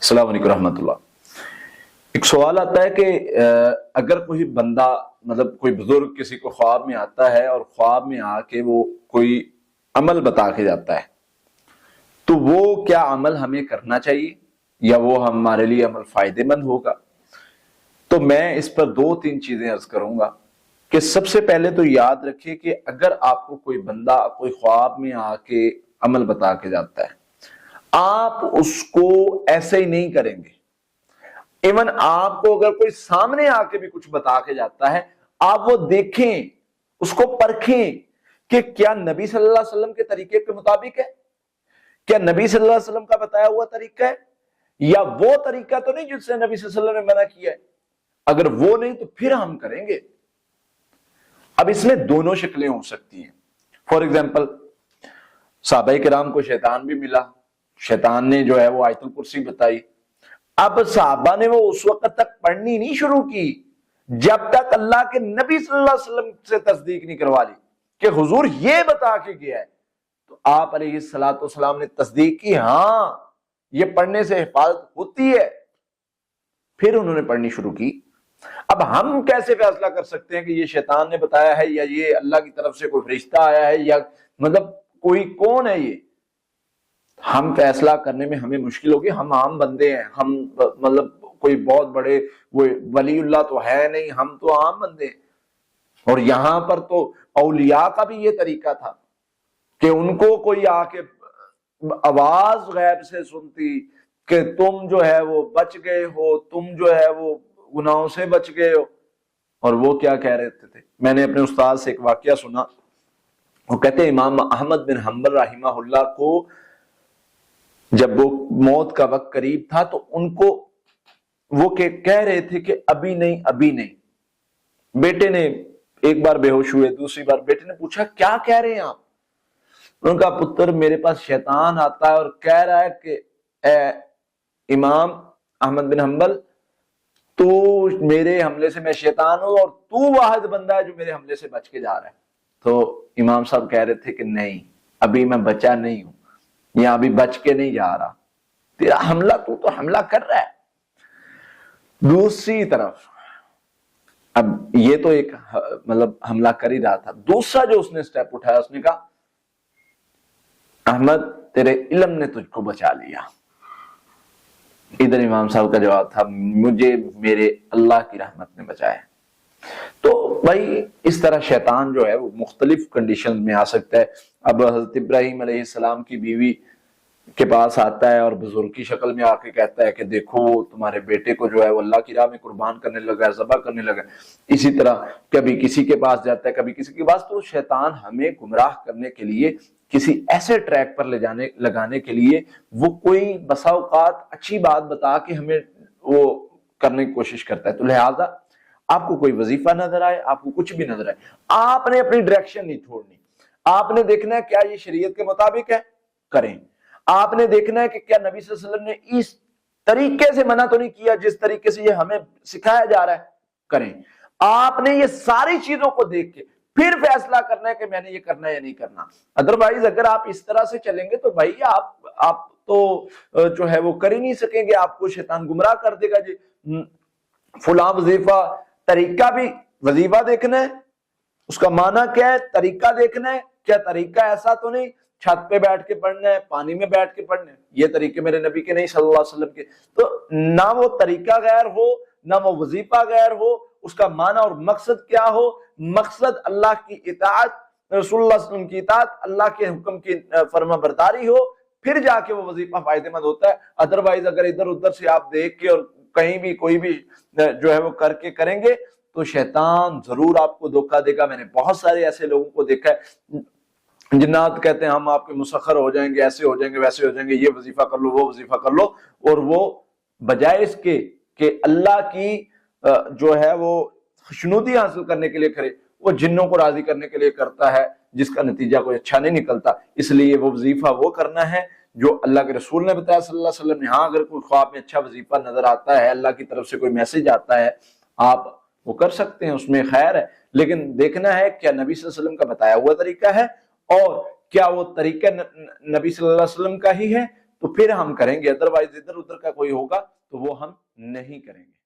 السلام علیکم رحمۃ اللہ۔ ایک سوال آتا ہے کہ اگر کوئی بندہ مطلب کوئی بزرگ کسی کو خواب میں آتا ہے اور خواب میں آ کے وہ کوئی عمل بتا کے جاتا ہے، تو وہ کیا عمل ہمیں کرنا چاہیے یا وہ ہمارے لیے عمل فائدے مند ہوگا؟ تو میں اس پر 2-3 چیزیں عرض کروں گا کہ سب سے پہلے تو یاد رکھیں کہ اگر آپ کو کوئی بندہ کوئی خواب میں آ کے عمل بتا کے جاتا ہے، آپ اس کو ایسے ہی نہیں کریں گے۔ ایون آپ کو اگر کوئی سامنے آ کے بھی کچھ بتا کے جاتا ہے، آپ وہ دیکھیں، اس کو پرکھیں کہ کیا نبی صلی اللہ علیہ وسلم کے طریقے کے مطابق ہے، کیا نبی صلی اللہ علیہ وسلم کا بتایا ہوا طریقہ ہے، یا وہ طریقہ تو نہیں جس سے نبی صلی اللہ علیہ وسلم نے منع کیا ہے۔ اگر وہ نہیں تو پھر ہم کریں گے۔ اب اس میں دونوں شکلیں ہو سکتی ہیں۔ فار ایگزامپل، صحابہ کرام کو شیطان بھی ملا، شیطان نے جو ہے وہ آیت الکرسی بتائی۔ اب صحابہ نے وہ اس وقت تک پڑھنی نہیں شروع کی جب تک اللہ کے نبی صلی اللہ علیہ وسلم سے تصدیق نہیں کروا لی کہ حضور یہ بتا کے گیا ہے۔ تو آپ علیہ الصلوۃ والسلام نے تصدیق کی، ہاں یہ پڑھنے سے حفاظت ہوتی ہے، پھر انہوں نے پڑھنی شروع کی۔ اب ہم کیسے فیصلہ کر سکتے ہیں کہ یہ شیطان نے بتایا ہے یا یہ اللہ کی طرف سے کوئی فرشتہ آیا ہے، یا مطلب کوئی کون ہے یہ؟ ہم فیصلہ کرنے میں ہمیں مشکل ہوگی۔ ہم عام بندے ہیں، ہم مطلب کوئی بہت بڑے وہ ولی اللہ تو ہے نہیں، ہم تو عام بندے ہیں۔ اور یہاں پر تو اولیاء کا بھی یہ طریقہ تھا کہ ان کو کوئی آ کے آواز غیب سے سنتی کہ تم جو ہے وہ بچ گئے ہو، تم جو ہے وہ گناہوں سے بچ گئے ہو۔ اور وہ کیا کہہ رہے تھے؟ میں نے اپنے استاد سے ایک واقعہ سنا، وہ کہتے ہیں امام احمد بن حنبل رحمہ اللہ کو جب وہ موت کا وقت قریب تھا تو ان کو وہ کہہ رہے تھے کہ ابھی نہیں ابھی نہیں۔ بیٹے نے ایک بار بے ہوش ہوئے، دوسری بار بیٹے نے پوچھا کیا کہہ رہے ہیں آپ؟ ان کا پتر میرے پاس شیطان آتا ہے اور کہہ رہا ہے کہ اے امام احمد بن حنبل، تو میرے حملے سے، میں شیطان ہوں اور تو واحد بندہ ہے جو میرے حملے سے بچ کے جا رہا ہے۔ تو امام صاحب کہہ رہے تھے کہ نہیں، ابھی میں بچا نہیں ہوں، یا ابھی بچ کے نہیں جا رہا، تیرا حملہ تو حملہ کر رہا ہے۔ دوسری طرف اب یہ تو ایک مطلب حملہ کر ہی رہا تھا، دوسرا جو اس نے سٹیپ اٹھایا، اس نے کہا احمد تیرے علم نے تجھ کو بچا لیا۔ ادھر امام صاحب کا جواب تھا مجھے میرے اللہ کی رحمت نے بچایا۔ تو بھائی اس طرح شیطان جو ہے وہ مختلف کنڈیشن میں آ سکتا ہے۔ اب حضرت ابراہیم علیہ السلام کی بیوی کے پاس آتا ہے اور بزرگ کی شکل میں آ کے کہتا ہے کہ دیکھو تمہارے بیٹے کو جو ہے وہ اللہ کی راہ میں قربان کرنے لگا ہے، ذبح کرنے لگا ہے۔ اسی طرح کبھی کسی کے پاس جاتا ہے، کبھی کسی کے پاس۔ تو شیطان ہمیں گمراہ کرنے کے لیے، کسی ایسے ٹریک پر لگانے کے لیے وہ کوئی بسا اوقات اچھی بات بتا کے ہمیں وہ کرنے کی کوشش کرتا ہے۔ تو لہٰذا آپ کو کوئی وظیفہ نظر آئے، آپ کو کچھ بھی نظر آئے، آپ نے اپنی ڈائریکشن نہیں چھوڑنی۔ آپ نے دیکھنا ہے کیا یہ شریعت کے مطابق ہے، کریں۔ آپ نے دیکھنا ہے کہ کیا نبی صلی اللہ علیہ وسلم نے اس طریقے سے منع تو نہیں کیا جس طریقے سے یہ ہمیں سکھایا جا رہا ہے، کریں۔ آپ نے یہ ساری چیزوں کو دیکھ کے پھر فیصلہ کرنا ہے کہ میں نے یہ کرنا ہے یا نہیں کرنا۔ ادروائز اگر آپ اس طرح سے چلیں گے تو بھائی آپ تو جو ہے وہ کر ہی نہیں سکیں گے، آپ کو شیطان گمراہ کر دے گا۔ جی فلاں وظیفہ، طریقہ بھی وظیفہ دیکھنا ہے، اس کا معنی کیا ہے، طریقہ دیکھنا ہے، کیا طریقہ ایسا تو نہیں چھت پہ بیٹھ کے پڑھنا ہے، پانی میں بیٹھ کے پڑھنا ہے، یہ طریقے میرے نبی کے نہیں صلی اللہ علیہ وسلم کے۔ تو نہ وہ طریقہ غیر ہو، نہ وہ وظیفہ غیر ہو، اس کا معنی اور مقصد کیا ہو، مقصد اللہ کی اطاعت، رسول اللہ صلی اللہ علیہ وسلم کی اطاعت، اللہ کے حکم کی فرما برداری ہو، پھر جا کے وہ وظیفہ فائدہ مند ہوتا ہے۔ ادروائز اگر ادھر ادھر سے آپ دیکھ کے اور کہیں بھی کوئی بھی جو ہے وہ کر کے کریں گے تو شیطان ضرور آپ کو دھوکہ دے گا۔ میں نے بہت سارے ایسے لوگوں کو دیکھا ہے، جنات کہتے ہیں ہم آپ کے مسخر ہو جائیں گے، ایسے ہو جائیں گے، ویسے ہو جائیں گے، یہ وظیفہ کر لو، وہ وظیفہ کر لو، اور وہ بجائے اس کے کہ اللہ کی جو ہے وہ خوشنودی حاصل کرنے کے لیے کرے، وہ جنوں کو راضی کرنے کے لیے کرتا ہے، جس کا نتیجہ کوئی اچھا نہیں نکلتا۔ اس لیے وہ وظیفہ وہ کرنا ہے جو اللہ کے رسول نے بتایا صلی اللہ علیہ وسلم نے۔ ہاں اگر کوئی خواب میں اچھا وظیفہ نظر آتا ہے، اللہ کی طرف سے کوئی میسج آتا ہے، آپ وہ کر سکتے ہیں، اس میں خیر ہے، لیکن دیکھنا ہے کیا نبی صلی اللہ علیہ وسلم کا بتایا ہوا طریقہ ہے، اور کیا وہ طریقہ نبی صلی اللہ علیہ وسلم کا ہی ہے تو پھر ہم کریں گے، ادروائز ادھر ادھر کا کوئی ہوگا تو وہ ہم نہیں کریں گے۔